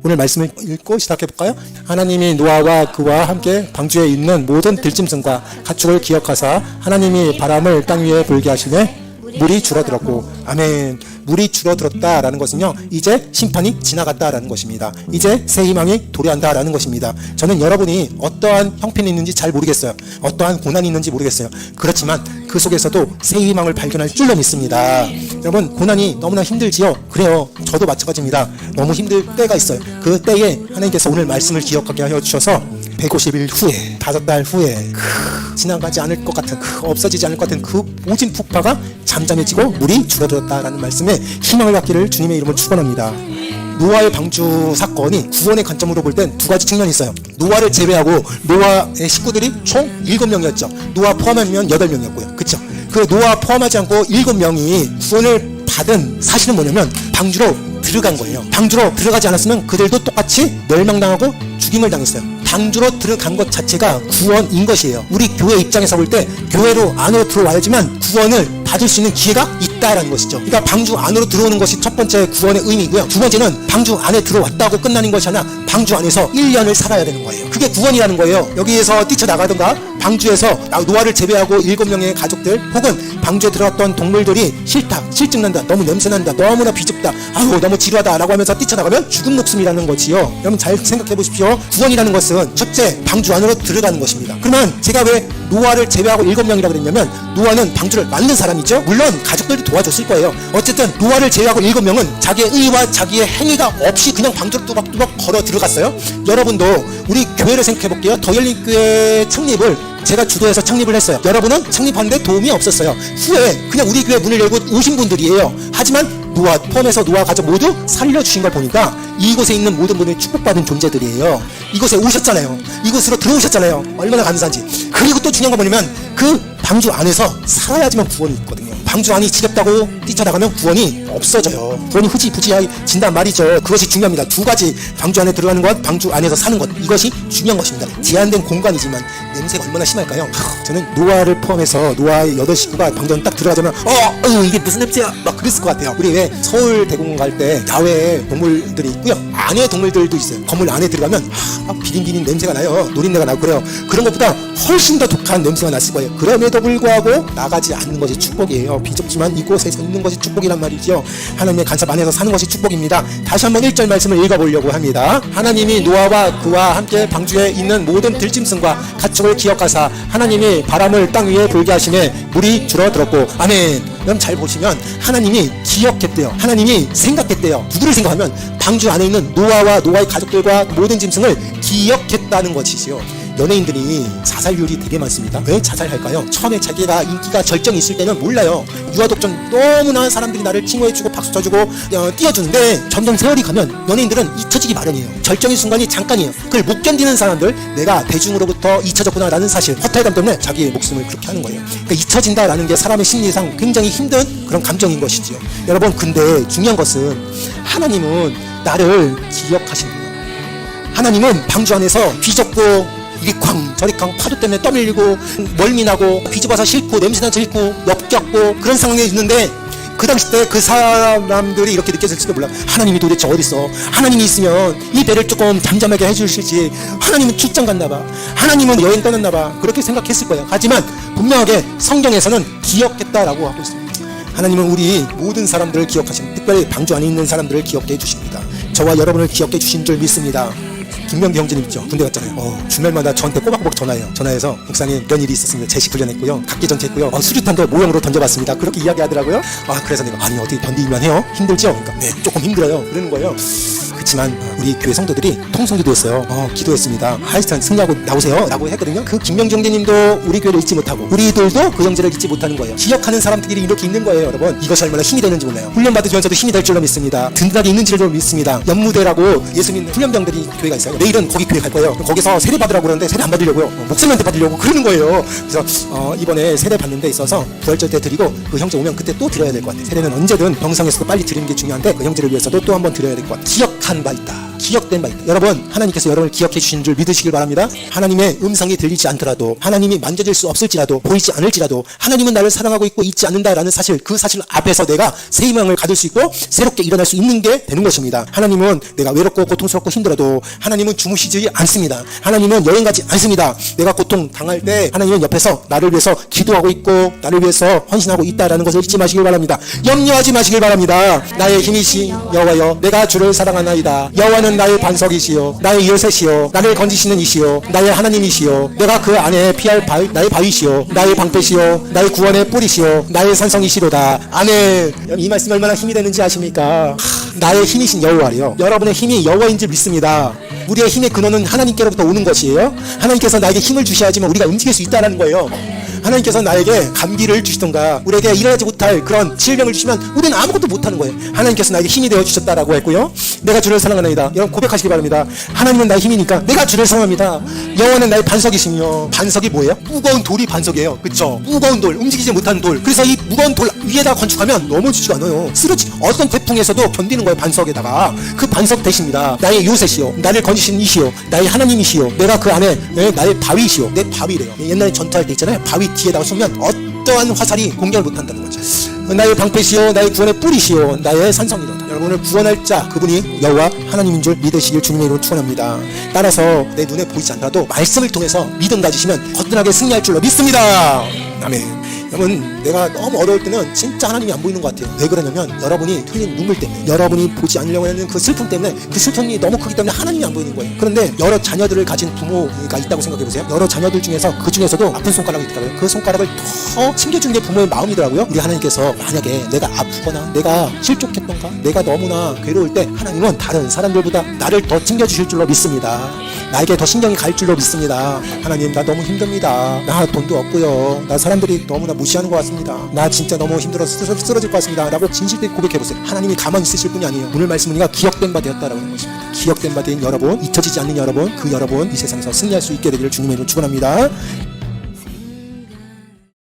오늘 말씀을 읽고 시작해볼까요? 하나님이 노아와 그와 함께 방주에 있는 모든 들짐승과 가축을 기억하사 하나님이 바람을 땅 위에 불게 하시매 물이 줄어들었고, 아멘. 물이 줄어들었다라는 것은요, 이제 심판이 지나갔다라는 것입니다. 이제 새 희망이 도래한다라는 것입니다. 저는 여러분이 어떠한 형편이 있는지 잘 모르겠어요. 어떠한 고난이 있는지 모르겠어요. 그렇지만 그 속에서도 새 희망을 발견할 줄로 믿습니다. 여러분, 고난이 너무나 힘들지요? 그래요. 저도 마찬가지입니다. 너무 힘들 때가 있어요. 그 때에 하나님께서 오늘 말씀을 기억하게 하여 주셔서 150일 후에, 5달 후에 지나가지 않을 것 같은, 없어지지 않을 것 같은 그 모진 풍파가 잠잠해지고 물이 줄어들었다라는 말씀에 희망을 갖기를 주님의 이름으로 축원합니다. 노아의 방주 사건이 구원의 관점으로 볼 땐 두 가지 측면이 있어요. 노아를 제외하고 노아의 식구들이 총 7명이었죠. 노아 포함하면 8명이었고요. 그쵸? 그 노아 포함하지 않고 7명이 구원을 받은 사실은 뭐냐면 방주로 들어간 거예요. 방주로 들어가지 않았으면 그들도 똑같이 멸망당하고 죽임을 당했어요. 방주로 들어간 것 자체가 구원인 것이에요. 우리 교회 입장에서 볼 때 교회로 안으로 들어와야지만 구원을 받을 수 있는 기회가 있다라는 것이죠. 그러니까 방주 안으로 들어오는 것이 첫 번째 구원의 의미고요. 두 번째는 방주 안에 들어왔다고 끝나는 것이 아니라 방주 안에서 1년을 살아야 되는 거예요. 그게 구원이라는 거예요. 여기에서 뛰쳐나가든가 방주에서 노아를 제외하고 7명의 가족들 혹은 방주에 들어왔던 동물들이 싫다, 실증난다, 너무 냄새난다, 너무나 비좁다, 아유 너무 지루하다 라고 하면서 뛰쳐나가면 죽은 목숨이라는 거지요. 여러분 잘 생각해 보십시오. 구원이라는 것은 첫째 방주 안으로 들어가는 것입니다. 그러면 제가 왜 노아를 제외하고 7명이라고 그랬냐면 노아는 방주를 만든 사람이죠. 물론 가족들이 도와줬을 거예요. 어쨌든 노아를 제외하고 7명은 자기의 의와 자기의 행위가 없이 그냥 방주로 뚜벅뚜벅 걸어 들어갔어요. 여러분도 우리 교회를 생각해 볼게요. 더 열린 교회 창립을 제가 주도해서 창립을 했어요. 여러분은 창립하는데 도움이 없었어요. 후에 그냥 우리 교회 문을 열고 오신 분들이에요. 하지만 노아 포함해서 노아 가족 모두 살려주신 걸 보니까 이곳에 있는 모든 분들이 축복받은 존재들이에요. 이곳에 오셨잖아요. 이곳으로 들어오셨잖아요. 얼마나 감사한지. 그리고 또 중요한 건 뭐냐면 그 방주 안에서 살아야지만 구원이 있거든요. 방주 안이 지겹다고 뛰쳐나가면 구원이 없어져요. 구원이 흐지부지해진단 말이죠. 그것이 중요합니다. 두 가지, 방주 안에 들어가는 것, 방주 안에서 사는 것, 이것이 중요한 것입니다. 제한된 공간이지만 냄새가 얼마나 심할까요? 저는 노아를 포함해서 노아의 8식구가 방주 안에 딱 들어가자면 이게 무슨 냄새야? 막 그랬을 것 같아요. 우리 왜 서울 대공원 갈 때 야외에 동물들이 있고요, 안에 동물들도 있어요. 건물 안에 들어가면 막 비린비린 냄새가 나요. 노린내가 나고 그래요. 그런 것보다 훨씬 더 독한 냄새가 났을 거예요. 그럼에도 불구하고 나가지 않는 것이 축복이에요. 비좁지만 이곳에서 있는 것이 축복이란 말이죠. 하나님의 간섭 안에서 사는 것이 축복입니다. 다시 한번 1절 말씀을 읽어보려고 합니다. 하나님이 노아와 그와 함께 방주에 있는 모든 들짐승과 가축을 기억하사 하나님이 바람을 땅 위에 불게 하시매 물이 줄어들었고, 아멘. 여러분 잘 보시면 하나님이 기억했대요. 하나님이 생각했대요. 누구를 생각하면 방주 안에 있는 노아와 노아의 가족들과 모든 짐승을 기억했다는 것이지요. 연예인들이 자살률이 되게 많습니다. 왜 자살할까요? 처음에 자기가 인기가 절정이 있을 때는 몰라요. 유아독전 너무나 사람들이 나를 칭호해주고 박수 쳐주고 띄워주는데 점점 세월이 가면 연예인들은 잊혀지기 마련이에요. 절정의 순간이 잠깐이에요. 그걸 못 견디는 사람들, 내가 대중으로부터 잊혀졌구나 라는 사실, 허탈감 때문에 자기의 목숨을 그렇게 하는 거예요. 그러니까 잊혀진다라는 게 사람의 심리상 굉장히 힘든 그런 감정인 것이지요. 여러분, 근데 중요한 것은 하나님은 나를 기억하십니다. 하나님은 방주 안에서 비좁고 이리 쾅 저리 쾅 파도 때문에 떠밀리고 멀미나고 비좁아서 싫고 냄새나서 싫고 역겹고 그런 상황에 있는데, 그 당시 때 그 사람들이 이렇게 느껴질지도 몰라. 하나님이 도대체 어딨어? 하나님이 있으면 이 배를 조금 잠잠하게 해주실지, 하나님은 출장 갔나봐, 하나님은 여행 떠났나봐, 그렇게 생각했을 거예요. 하지만 분명하게 성경에서는 기억했다라고 하고 있습니다. 하나님은 우리 모든 사람들을 기억하십니다. 특별히 방주 안에 있는 사람들을 기억해 주십니다. 저와 여러분을 기억해 주신 줄 믿습니다. 김명기 형제님 있죠? 군대 갔잖아요. 주말마다 저한테 꼬박꼬박 전화해요. 전화해서 목사님 이런 일이 있었습니다. 제식 훈련했고요, 각기 전체했고요, 수류탄도 모형으로 던져봤습니다. 그렇게 이야기하더라고요. 그래서 내가 아니 어떻게 던지기만 해요? 힘들죠? 그러니까 네 조금 힘들어요. 그러는 거예요. 그렇지만 우리 교회 성도들이 통성기도했어요. 기도했습니다. 하이스탄 승리하고 나오세요 라고 했거든요. 그 김명기 형제님도 우리 교회를 잊지 못하고 우리들도 그 형제를 잊지 못하는 거예요. 기억하는 사람들끼리 이렇게 있는 거예요. 여러분, 이것이 얼마나 힘이 되는지 몰라요. 훈련 받으면서도 힘이 될 줄로 믿습니다. 든든하게 있는 줄로 믿습니다. 연무대라고 예수 믿는 훈련병들이 교회가 있어요. 내일은 거기 교회 갈 거예요. 거기서 세례 받으라고 그러는데 세례 안 받으려고요. 목사님한테 받으려고 그러는 거예요. 그래서 이번에 세례 받는 데 있어서 부활절 때 드리고 그 형제 오면 그때 또 드려야 될 것 같아요. 세례는 언제든 병상에서도 빨리 드리는 게 중요한데 그 형제를 위해서도 또 한번 드려야 될 것 같아요. 기억한 바 있다. 기억된 바 있다. 여러분, 하나님께서 여러분을 기억해 주신 줄 믿으시길 바랍니다. 하나님의 음성이 들리지 않더라도, 하나님이 만져질 수 없을지라도, 보이지 않을지라도 하나님은 나를 사랑하고 있고 있지 않는다라는 사실, 그 사실 앞에서 내가 새 희망을 가질 수 있고 새롭게 일어날 수 있는 게 되는 것입니다. 하나님은 내가 외롭고 고통스럽고 힘들어도 하나님은 주무시지 않습니다. 하나님은 여행 가지 않습니다. 내가 고통 당할 때 하나님은 옆에서 나를 위해서 기도하고 있고 나를 위해서 헌신하고 있다라는 것을 잊지 마시길 바랍니다. 염려하지 마시길 바랍니다. 나의 힘이시 여호와여, 내가 주를 사랑하나이다. 여호와는 나의 반석이시요 나의 요새시요 나를 건지시는 이시요 나의 하나님이시요, 내가 그 안에 피할 나의 바위시요 나의 방패시요 나의 구원의 뿌리시요 나의 산성이시로다. 아멘. 이 말씀이 얼마나 힘이 되는지 아십니까? 나의 힘이신 여호와래요. 여러분의 힘이 여호와인 줄 믿습니다. 우리의 힘의 근원은 하나님께로부터 오는 것이에요. 하나님께서 나에게 힘을 주셔야지만 우리가 움직일 수 있다는 거예요. 하나님께서 나에게 감기를 주시던가 우리에게 일어나지 못할 그런 질병을 주시면 우리는 아무것도 못하는 거예요. 하나님께서 나에게 힘이 되어 주셨다라고 했고요. 내가 주를 사랑하나이다. 여러분 고백하시기 바랍니다. 하나님은 나의 힘이니까 내가 주를 사랑합니다. 여호와는 나의 반석이시며, 반석이 뭐예요? 무거운 돌이 반석이에요. 그쵸? 무거운 돌, 움직이지 못하는 돌. 그래서 이 무거운 돌 위에다 건축하면 넘어지지가 않아요. 쓰러지, 어떤 태풍에서도 견디는 거예요. 반석에다가. 그 반석 되십니다. 나의 요새시요 나를 건지시는 이시요 나의 하나님이시요, 내가 그 안에 나의 바위시요, 내 바위래요. 옛날에 전투할 때 있잖아요. 바위 뒤에다가 쏘면 어떠한 화살이 공격을 못한다는 거죠. 나의 방패시요 나의 구원의 뿌리시요 나의 산성이로다. 여러분을 구원할 자, 그분이 여호와 하나님인 줄 믿으시길 주님의 이름으로 축원합니다. 따라서 내 눈에 보이지 않더라도 말씀을 통해서 믿음 가지시면 거듭나게 승리할 줄로 믿습니다. 아멘. 여러분, 내가 너무 어려울 때는 진짜 하나님이 안 보이는 것 같아요. 왜 그러냐면 여러분이 흘린 눈물 때문에, 여러분이 보지 않으려고 하는 그 슬픔 때문에, 그 슬픔이 너무 크기 때문에 하나님이 안 보이는 거예요. 그런데 여러 자녀들을 가진 부모가 있다고 생각해보세요. 여러 자녀들 중에서 그 중에서도 아픈 손가락이 있더라고요. 그 손가락을 더 챙겨주는 게 부모의 마음이더라고요. 우리 하나님께서 만약에 내가 아프거나 내가 실족했던가 내가 너무나 괴로울 때 하나님은 다른 사람들보다 나를 더 챙겨주실 줄로 믿습니다. 나에게 더 신경이 갈 줄로 믿습니다. 하나님, 나 너무 힘듭니다. 나 돈도 없고요. 나 사람들이 너무나 무시하는 것 같습니다. 나 진짜 너무 힘들어서 쓰러질 것 같습니다. 라고 진실되게 고백해보세요. 하나님이 가만히 있으실 분이 아니에요. 오늘 말씀은 우리가 기억된 바 되었다라고 하는 것입니다. 기억된 바 된 여러분, 잊혀지지 않는 여러분, 그 여러분 이 세상에서 승리할 수 있게 되기를 주님의 이름으로 축원합니다.